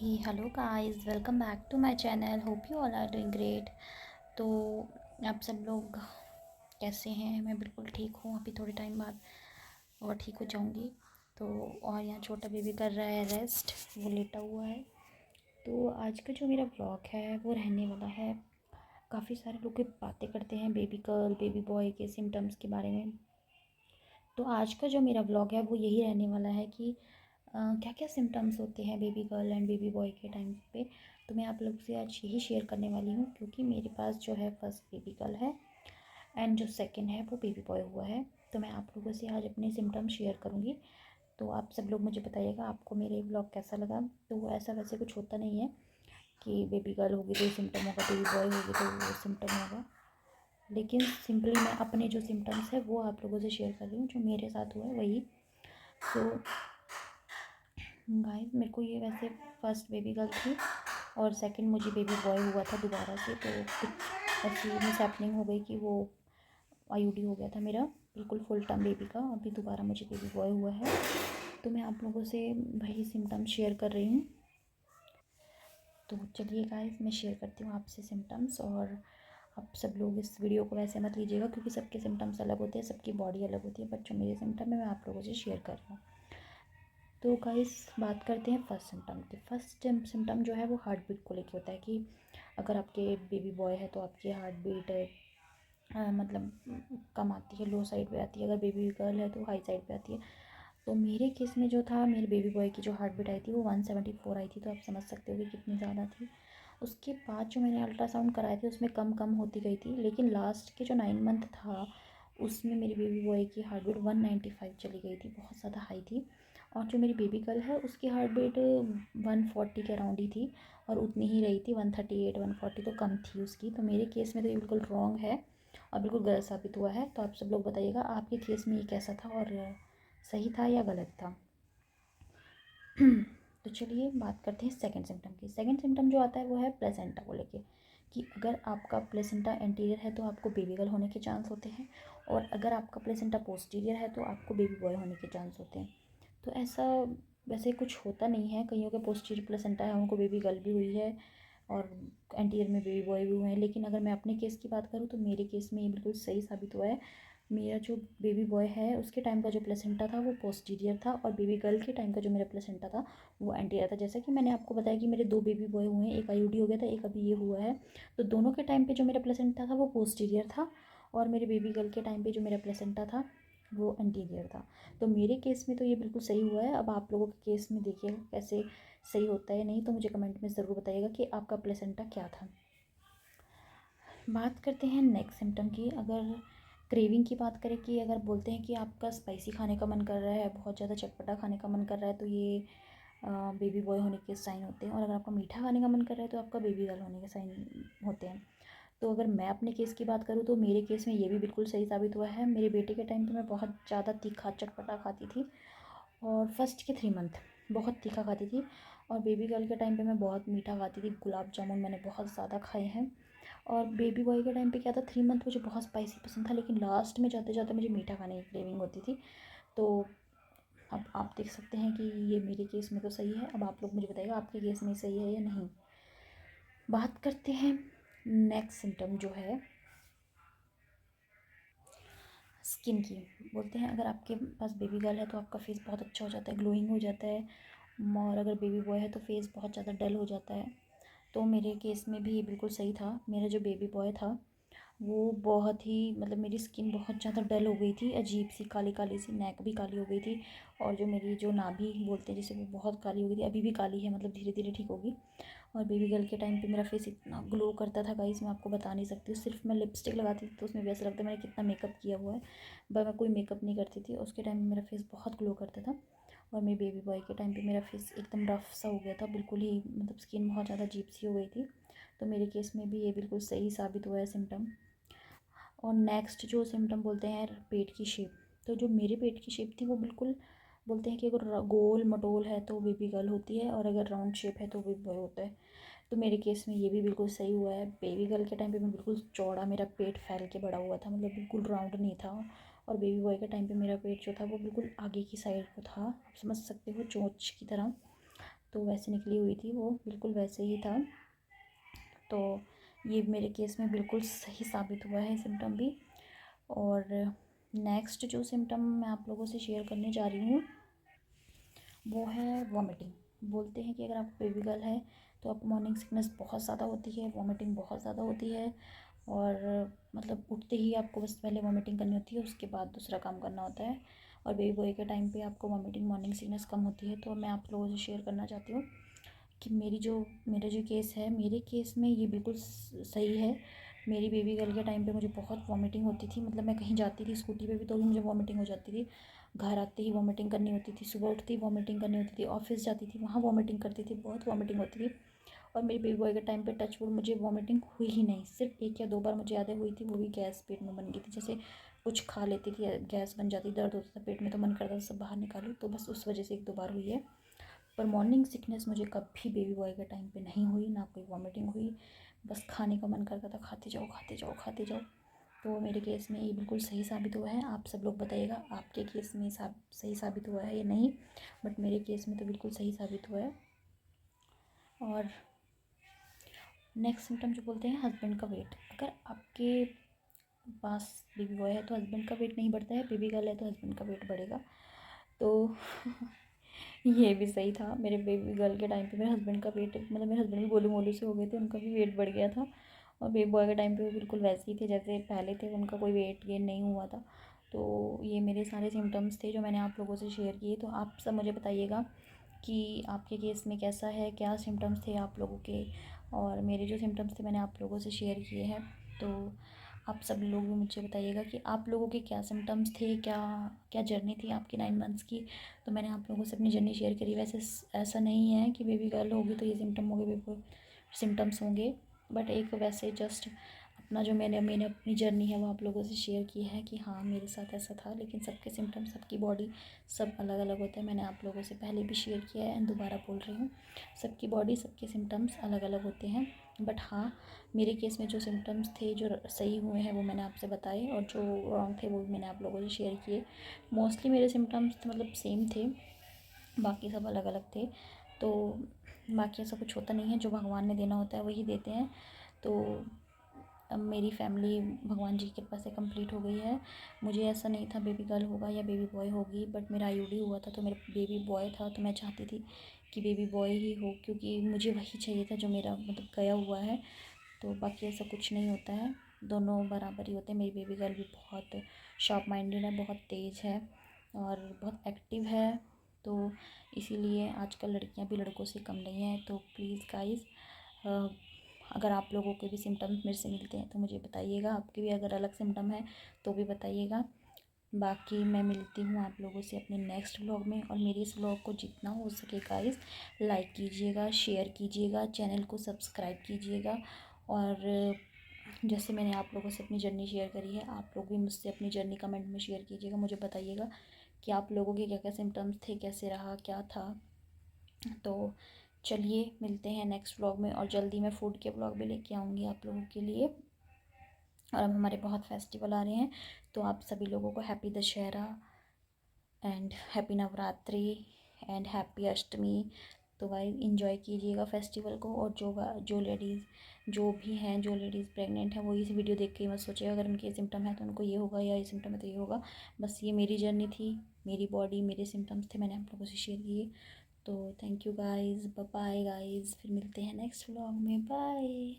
Hey, hello guys, welcome back to my channel. Hope you all are doing great. तो आप सब लोग कैसे हैं? मैं बिल्कुल ठीक हूँ। अभी थोड़े टाइम बाद और ठीक हो जाऊँगी। तो और यहाँ छोटा बेबी कर रहा है रेस्ट, वो लेटा हुआ है। तो आज का जो मेरा व्लॉग है वो रहने वाला है, काफ़ी सारे लोग बातें करते हैं बेबी गर्ल बेबी बॉय के सिम्टम्स के बारे में। तो आज का जो मेरा व्लॉग है वो यही रहने वाला है कि क्या क्या सिम्टम्स होते हैं baby girl and baby boy के टाइम पे। तो मैं आप लोग से आज यही शेयर करने वाली हूँ, क्योंकि मेरे पास जो है फर्स्ट बेबी गर्ल है एंड जो सेकंड है वो बेबी बॉय हुआ है। तो मैं आप लोगों से आज अपने सिम्टम्स शेयर करूँगी। तो आप सब लोग मुझे बताइएगा आपको मेरे व्लॉग कैसा लगा। तो ऐसा वैसे कुछ होता नहीं है कि बेबी गर्ल होगी तो ये सिम्टम होगा, बेबी बॉय होगी तो वो सिम्टम होगा, लेकिन सिंपली मैं अपने जो सिम्टम्स है वो आप लोगों से शेयर कर रही हूँ, जो मेरे साथ हुआ है वही। तो गाइस, मेरे को ये वैसे फर्स्ट बेबी गर्ल थी और सेकंड मुझे बेबी बॉय हुआ था दोबारा से। तो कुछ ऐसी मिस हैपनिंग हो गई कि वो आईयूडी हो गया था मेरा बिल्कुल फुल टर्म बेबी का। अभी दोबारा मुझे बेबी बॉय हुआ है। तो मैं आप लोगों से वही सिम्टम्स शेयर कर रही हूँ। तो चलिए गाइस, मैं शेयर करती हूँ आपसे सिम्टम्स। और आप सब लोग इस वीडियो को वैसे मत लीजिएगा, क्योंकि सबके सिम्टम्स अलग होते हैं, सबकी बॉडी अलग होती है। बट जो मेरे सिम्टम है मैं आप लोगों से शेयर कर रही हूँ। तो गाइस, बात करते हैं फर्स्ट सिम्टम की। फर्स्ट सिम्टम जो है वो हार्ट बीट को लेके होता है कि अगर आपके बेबी बॉय है तो आपकी हार्ट बीट मतलब कम आती है, लो साइड पे आती है। अगर बेबी गर्ल है तो हाई साइड पे आती है। तो मेरे केस में जो था, मेरे बेबी बॉय की जो हार्ट बीट आई थी वो 174 आई थी। तो आप समझ सकते हो कि कितनी ज़्यादा थी। उसके बाद जो मैंने अल्ट्रासाउंड कराए थे उसमें कम कम होती गई थी, लेकिन लास्ट के जो 9 मंथ था उसमें मेरी बेबी बॉय की हार्ट बीट 195 चली गई थी, बहुत ज़्यादा हाई थी। और जो मेरी बेबी गर्ल है उसकी हार्ट बीट 140 के अराउंड ही थी, और उतनी ही रही थी, 138 140 तो कम थी उसकी। तो मेरे केस में तो ये बिल्कुल रॉन्ग है और बिल्कुल गलत साबित हुआ है। तो आप सब लोग बताइएगा आपके केस में ये कैसा था और सही था या गलत था। तो चलिए बात करते हैं सेकंड सिम्टम की। सेकंड सिम्टम जो आता है वो है प्लेसेंटा को लेके, कि अगर आपका प्लेसेंटा एंटीरियर है तो आपको बेबी गर्ल होने के चांस होते हैं, और अगर आपका प्लेसेंटा पोस्टीरियर है तो आपको बेबी बॉय होने के चांस होते हैं। तो ऐसा वैसे कुछ होता नहीं है, कईयों के पोस्टीरियर प्लेसेंटा है उनको बेबी गर्ल भी हुई है और एंटीरियर में बेबी बॉय भी हुए हैं। लेकिन अगर मैं अपने केस की बात करूँ तो मेरे केस में ये बिल्कुल सही साबित हुआ है। मेरा जो बेबी बॉय है उसके टाइम का जो प्लेसेंटा था वो पोस्टीरियर था, और बेबी गर्ल के टाइम का जो मेरा प्लेसेंटा था वो एंटीरियर था। जैसा कि मैंने आपको बताया कि मेरे दो बेबी बॉय हुए हैं, एक आईयूडी हो गया था, एक अभी ये हुआ है। तो दोनों के टाइम पे जो मेरा प्लेसेंटा था वो पोस्टीरियर था, और मेरे बेबी गर्ल के टाइम पे जो मेरा प्लेसेंटा था वो एंटीरियर था। तो मेरे केस में तो ये बिल्कुल सही हुआ है। अब आप लोगों के केस में देखिएगा कैसे सही होता है, नहीं तो मुझे कमेंट में ज़रूर बताइएगा कि आपका प्लेसेंटा क्या था। बात करते हैं नेक्स्ट सिम्टम की। अगर क्रेविंग की बात करें, कि अगर बोलते हैं कि आपका स्पाइसी खाने का मन कर रहा है, बहुत ज़्यादा चटपटा खाने का मन कर रहा है, तो ये बेबी बॉय होने के साइन होते हैं। और अगर आपका मीठा खाने का मन कर रहा है तो आपका बेबी गर्ल होने के साइन होते हैं। तो अगर मैं अपने केस की बात करूँ तो मेरे केस में ये भी बिल्कुल सही साबित हुआ है। मेरे बेटे के टाइम पे मैं बहुत ज़्यादा तीखा चटपटा खाती थी, और फर्स्ट के 3 मंथ बहुत तीखा खाती थी। और बेबी गर्ल के टाइम पे मैं बहुत मीठा खाती थी, गुलाब जामुन मैंने बहुत ज़्यादा खाए हैं। और बेबी बॉय के टाइम पे क्या था, 3 मंथ मुझे बहुत स्पाइसी पसंद था, लेकिन लास्ट में जाते जाते मुझे मीठा खाने की क्रेविंग होती थी। तो अब आप देख सकते हैं कि ये मेरे केस में तो सही है। अब आप लोग मुझे बताइएगा आपके केस में सही है या नहीं। बात करते हैं नेक्स्ट सिम्टम जो है स्किन की। बोलते हैं अगर आपके पास बेबी गर्ल है तो आपका फेस बहुत अच्छा हो जाता है, ग्लोइंग हो जाता है। और अगर बेबी बॉय है तो फेस बहुत ज़्यादा डल हो जाता है। तो मेरे केस में भी ये बिल्कुल सही था। मेरा जो बेबी बॉय था वो बहुत ही मतलब मेरी स्किन बहुत ज़्यादा डल हो गई थी, अजीब सी काली काली सी, नेक भी काली हो गई थी। और जो मेरी जो नाभि बोलते हैं जिसे, वो बहुत काली हो गई थी, अभी भी काली है, मतलब धीरे धीरे ठीक होगी। और बेबी गर्ल के टाइम पे मेरा फेस इतना ग्लो करता था गाइस, मैं आपको बता नहीं सकती हूँ। सिर्फ मैं लिपस्टिक लगाती थी तो उसमें भी ऐसा लगता है मैंने कितना मेकअप किया हुआ है, पर मैं कोई मेकअप नहीं करती थी। उसके टाइम में मेरा फेस बहुत ग्लो करता था। और मेरे बेबी बॉय के टाइम पे मेरा फेस एकदम रफ सा हो गया था, बिल्कुल ही मतलब स्किन बहुत ज़्यादा अजीब सी हो गई थी। तो मेरे केस में भी ये बिल्कुल सही साबित हुआ है सिम्टम। और नेक्स्ट जो सिम्टम बोलते हैं पेट की शेप। तो जो मेरे पेट की शेप थी वो बिल्कुल बोलते हैं कि अगर गोल मटोल है तो बेबी गर्ल होती है, और अगर राउंड शेप है तो बेबी बॉय होता है। तो मेरे केस में ये भी बिल्कुल सही हुआ है। बेबी गर्ल के टाइम पे मैं बिल्कुल चौड़ा, मेरा पेट फैल के बड़ा हुआ था, मतलब बिल्कुल राउंड नहीं था। और बेबी बॉय के टाइम पे मेरा पेट जो था वो बिल्कुल आगे की साइड को था, आप समझ सकते हो, चोंच की तरह। तो वैसे निकली हुई थी, वो बिल्कुल वैसे ही था। तो ये मेरे केस में बिल्कुल सही साबित हुआ है सिम्टम भी। और नेक्स्ट जो सिम्टम मैं आप लोगों से शेयर करने जा रही हूँ वो है वॉमिटिंग। बोलते हैं कि अगर आपको बेबी गर्ल है तो आपको मॉर्निंग सिकनेस बहुत ज़्यादा होती है, वॉमिटिंग बहुत ज़्यादा होती है, और मतलब उठते ही आपको बस पहले वॉमिटिंग करनी होती है, उसके बाद दूसरा काम करना होता है। और बेबी बॉय के टाइम पे आपको वॉमिटिंग मॉर्निंग सिकनेस कम होती है। तो मैं आप लोगों से शेयर करना चाहती हूँ कि मेरा जो केस है, मेरे केस में ये बिल्कुल सही है। मेरी बेबी गर्ल के टाइम पे मुझे बहुत वॉमिटिंग होती थी, मतलब मैं कहीं जाती थी स्कूटी पे भी तो भी मुझे वॉमिटिंग हो जाती थी। घर आते ही वॉमिटिंग करनी होती थी, सुबह उठती ही वॉमिटिंग करनी होती थी, ऑफिस जाती थी वहाँ वॉमिटिंग करती थी, बहुत वॉमिटिंग होती थी। और मेरी बेबी बॉय के टाइम पे टचवुड मुझे वॉमिटिंग हुई ही नहीं। सिर्फ 1 या 2 बार मुझे याद है हुई थी, वो भी गैस पेट में बन गई थी। जैसे कुछ खा लेती थी, गैस बन जाती, दर्द होता था पेट में तो मन करता था सब बाहर निकालूँ, तो बस उस वजह से 1 2 बार हुई है। पर मॉर्निंग सिकनेस मुझे कभी बेबी बॉय के टाइम पे नहीं हुई, ना कोई वॉमिटिंग हुई। बस खाने का मन करता था, खाते जाओ खाते जाओ खाते जाओ। तो मेरे केस में ये बिल्कुल सही साबित हुआ है। आप सब लोग बताइएगा आपके केस में सही साबित हुआ है या नहीं, बट मेरे केस में तो बिल्कुल सही साबित हुआ है। और नेक्स्ट सिम्टम जो बोलते हैं हस्बैंड का वेट। अगर आपके पास बेबी बॉय है तो हस्बैंड का वेट नहीं बढ़ता है, बेबी गर्ल है तो हस्बैंड का वेट बढ़ेगा। तो ये भी सही था। मेरे बेबी गर्ल के टाइम पे मेरे हस्बैंड का वेट, मतलब मेरे हस्बैंड भी गोलू मोलू से हो गए थे, उनका भी वेट बढ़ गया था। और बेबी बॉय के टाइम पे वो बिल्कुल वैसे ही थे जैसे पहले थे, उनका कोई वेट गेन नहीं हुआ था। तो ये मेरे सारे सिम्टम्स थे जो मैंने आप लोगों से शेयर किए। तो आप सब मुझे बताइएगा कि आपके केस में कैसा है, क्या सिम्टम्स थे आप लोगों के, और मेरे जो सिम्टम्स थे मैंने आप लोगों से शेयर किए हैं। तो आप सब लोग भी मुझे बताइएगा कि आप लोगों के क्या सिम्टम्स थे, क्या क्या जर्नी थी आपकी 9 मंथ्स की। तो मैंने आप लोगों से अपनी जर्नी शेयर करी। वैसे ऐसा नहीं है कि बेबी गर्ल होगी तो ये सिम्टम होंगे, बेबी सिम्टम्स होंगे, बट एक वैसे जस्ट अपना जो मैंने मैंने अपनी जर्नी है वो आप लोगों से शेयर की है कि हाँ मेरे साथ ऐसा था। लेकिन सबके सिम्टम्स, सबकी बॉडी सब अलग अलग होते हैं। मैंने आप लोगों से पहले भी शेयर किया है एंड दोबारा बोल रही हूँ, सबकी बॉडी सबके सिम्टम्स अलग अलग होते हैं। बट हाँ, मेरे केस में जो सिम्टम्स थे जो सही हुए हैं वो मैंने आपसे बताए, और जो रॉन्ग थे वो भी मैंने आप लोगों से शेयर किए। मोस्टली मेरे सिम्टम्स मतलब सेम थे, बाकी सब अलग अलग थे। तो बाकी ऐसा कुछ होता नहीं है, जो भगवान ने देना होता है वही देते हैं। तो अब मेरी फैमिली भगवान जी की कृपा से कंप्लीट हो गई है। मुझे ऐसा नहीं था बेबी गर्ल होगा या बेबी बॉय होगी, बट मेरा आईयूडी हुआ था तो मेरा बेबी बॉय था, तो मैं चाहती थी कि बेबी बॉय ही हो, क्योंकि मुझे वही चाहिए था जो मेरा मतलब गया हुआ है। तो बाकी ऐसा कुछ नहीं होता है, दोनों बराबर ही होते हैं। मेरी बेबी गर्ल भी बहुत शार्प माइंडेड है, बहुत तेज़ है और बहुत एक्टिव है। तो इसीलिए आजकल लड़कियां भी लड़कों से कम नहीं हैं। तो प्लीज़ गाइस, अगर आप लोगों के भी सिम्टम्स मेरे से मिलते हैं तो मुझे बताइएगा, आपके भी अगर अलग सिम्टम है तो भी बताइएगा। बाकी मैं मिलती हूँ आप लोगों से अपने नेक्स्ट व्लॉग में। और मेरे इस व्लॉग को जितना हो सके गाइस लाइक कीजिएगा, शेयर कीजिएगा, चैनल को सब्सक्राइब कीजिएगा। और जैसे मैंने आप लोगों से अपनी जर्नी शेयर करी है, आप लोग भी मुझसे अपनी जर्नी कमेंट में शेयर कीजिएगा, मुझे बताइएगा कि आप लोगों के क्या क्या सिम्टम्स थे, कैसे रहा, क्या था। तो चलिए मिलते हैं नेक्स्ट व्लॉग में, और जल्दी मैं फूड के व्लॉग भी लेके आऊँगी आप लोगों के लिए। और अब हमारे बहुत फेस्टिवल आ रहे हैं, तो आप सभी लोगों को happy Dussehra and happy Navratri and happy Ashtami. तो गाइस इंजॉय कीजिएगा फेस्टिवल को। और जो लेडीज़ जो भी हैं, जो लेडीज़ प्रेग्नेंट हैं वो इस वीडियो देख के ही मत सोचिएगा अगर उनके सिम्टम है तो उनको ये होगा, या ये सिम्टम है तो ये होगा। बस ये मेरी जर्नी थी, मेरी बॉडी, मेरे सिम्टम्स थे, मैंने आप लोगों से शेयर किए। तो thank you guys, bye bye guys, फिर मिलते हैं नेक्स्ट व्लॉग में, बाय।